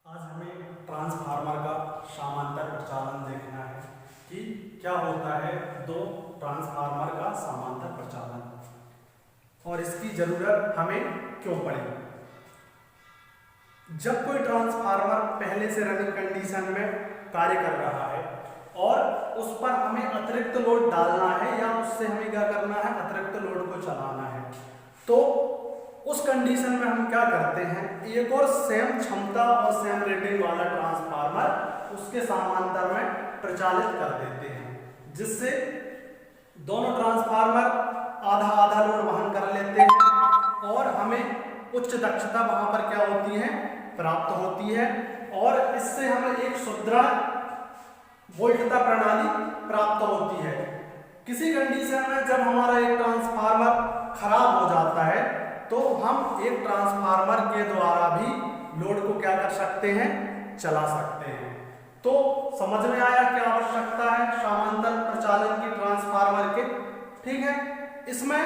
आज हमें ट्रांसफार्मर का समांतर प्रचालन देखना है कि क्या होता है दो ट्रांसफार्मर का समांतर प्रचालन और इसकी जरूरत हमें क्यों पड़ी। जब कोई ट्रांसफार्मर पहले से रनिंग कंडीशन में कार्य कर रहा है और उस पर हमें अतिरिक्त लोड डालना है या उससे हमें क्या करना है, अतिरिक्त लोड को चलाना है, तो उस कंडीशन में हम क्या करते हैं, एक और सेम क्षमता और सेम रेटिंग वाला ट्रांसफार्मर उसके समांतर में प्रचालित कर देते हैं, जिससे दोनों ट्रांसफार्मर आधा आधा लोड वहन कर लेते हैं और हमें उच्च दक्षता वहां पर क्या होती है, प्राप्त होती है और इससे हमें एक सुदृढ़ वोल्टता प्रणाली प्राप्त होती है। किसी कंडीशन में जब हमारा एक ट्रांसफार्मर खराब हो जाता है तो हम एक ट्रांसफार्मर के द्वारा भी लोड को क्या कर सकते हैं, चला सकते हैं। तो समझ में आया क्या आवश्यकता है समांतर प्रचालन की ट्रांसफार्मर के। ठीक है, इसमें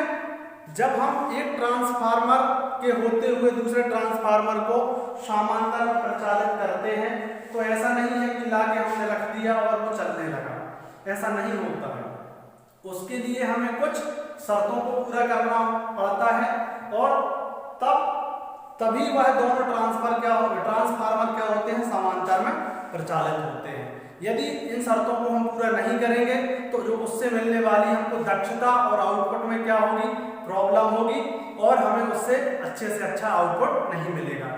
जब हम एक ट्रांसफार्मर के होते हुए दूसरे ट्रांसफार्मर को समांतर में प्रचालित करते हैं तो ऐसा नहीं है कि लाके हमने रख दिया और वो चलने लगा, ऐसा नहीं होता है। उसके लिए हमें कुछ शर्तों को पूरा करना पड़ता है और तभी वह दोनों ट्रांसफार्मर क्या होते हैं, समांतर में प्रचालित होते हैं। यदि इन शर्तों को हम पूरा नहीं करेंगे तो जो उससे मिलने वाली हमको दक्षता और आउटपुट में क्या होगी, प्रॉब्लम होगी और हमें उससे अच्छे से अच्छा आउटपुट नहीं मिलेगा।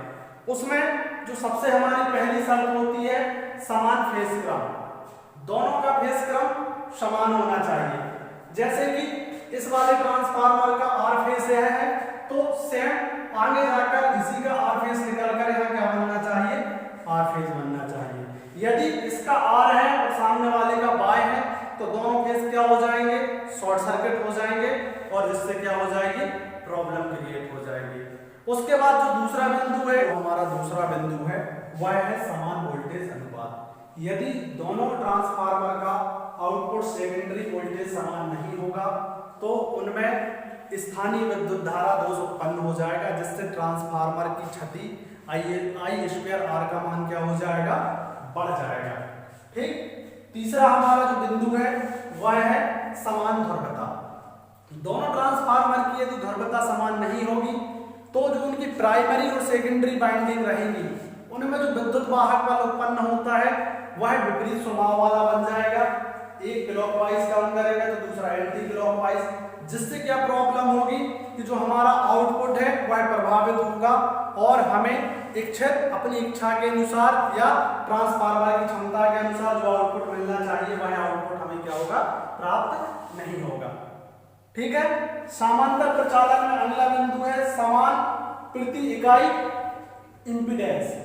उसमें जो सबसे हमारी पहली शर्त होती है, समान फेज क्रम, दोनों का फेज क्रम समान होना चाहिए। जैसे कि इस वाले ट्रांसफार्मर का आर फेज यह है तो सेम आगे जाकर इसी का आर फेज निकलकर यहाँ क्या बनना चाहिए, आर फेज बनना चाहिए। यदि इसका आर है और सामने वाले का वाई है तो दोनों फेज क्या हो जाएंगे, शॉर्ट सर्किट हो जाएंगे और जिससे क्या हो जाएगी, प्रॉब्लम क्रिएट हो जाएगी। उसके बाद जो दूसरा बिंदु है, हमारा दूसरा बिंदु है वह है समान वोल्टेज अनुपात। यदि दोनों ट्रांसफार्मर का आउटपुट सेकेंडरी वोल्टेज समान नहीं होगा तो उनमें स्थानीय विद्युत धारा दोष उत्पन्न हो जाएगा, जिससे ट्रांसफार्मर की क्षति आई स्क्वायर आर का मान क्या हो जाएगा, बढ़ जाएगा। ठीक, तीसरा हमारा जो बिंदु है वह है समान ध्रुवता। दोनों ट्रांसफार्मर की यदि ध्रुवता समान नहीं होगी तो जो उनकी प्राइमरी और सेकेंडरी वाइंडिंग रहेंगी उनमें जो विद्युत वाहक बल उत्पन्न होता है वह विपरीत स्वभाव वाला बन जाएगा। एक क्लॉकवाइज काम करेगा तो दूसरा एंटी क्लॉकवाइज, जिससे क्या प्रॉब्लम होगी कि जो हमारा आउटपुट है वह प्रभावित होगा और हमें इच्छित अपनी इच्छा के अनुसार या ट्रांसफार्मर की क्षमता के अनुसार जो आउटपुट मिलना चाहिए वह आउटपुट हमें क्या होगा, प्राप्त नहीं होगा। ठीक है, समांतर प्रचालन में अगला बिंदु है समान प्रति इकाई इंपीडेंस।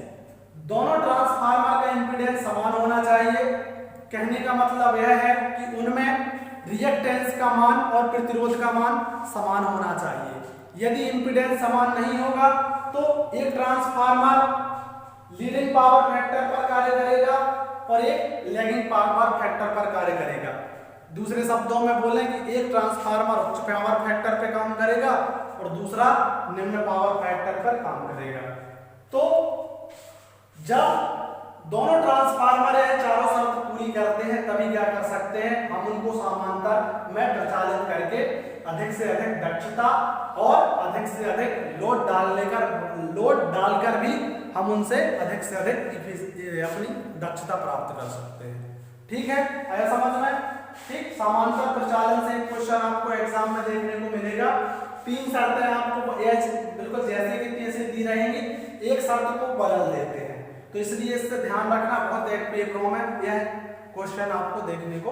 दोनों ट्रांसफार्मर का इंपीडेंस समान होना चाहिए। कहने का मतलब यह है कि उनमें रिएक्टेंस का मान और प्रतिरोध का मान समान होना चाहिए। यदि इंपीडेंस समान नहीं होगा तो एक ट्रांसफार्मर लीडिंग पावर फैक्टर पर कार्य करेगा और एक लैगिंग पावर फैक्टर पर कार्य करेगा। दूसरे शब्दों में बोलें कि एक ट्रांसफार्मर उच्च पावर फैक्टर पर काम करेगा और दूसरा निम्न पावर फैक्टर पर काम करेगा। तो जब दोनों ट्रांसफार्मर चारों शर्त पूरी करते हैं तभी क्या कर सकते हैं, हम उनको समांतर में प्रचालित करके अधिक से अधिक दक्षता और अधिक से अधिक लोड डालकर भी हम उनसे अधिक से अधिक अपनी दक्षता प्राप्त कर सकते हैं। ठीक है, आया समझ में। ठीक, समांतर प्रचालन से एक क्वेश्चन आपको एग्जाम में देखने को मिलेगा। 3 शर्तें आपको बिल्कुल जैसे कि तैसे दी रहेंगी, एक शर्त को बदल देते हैं, तो इसलिए इससे ध्यान रखना बहुत। एक पेपरों में यह क्वेश्चन आपको देखने को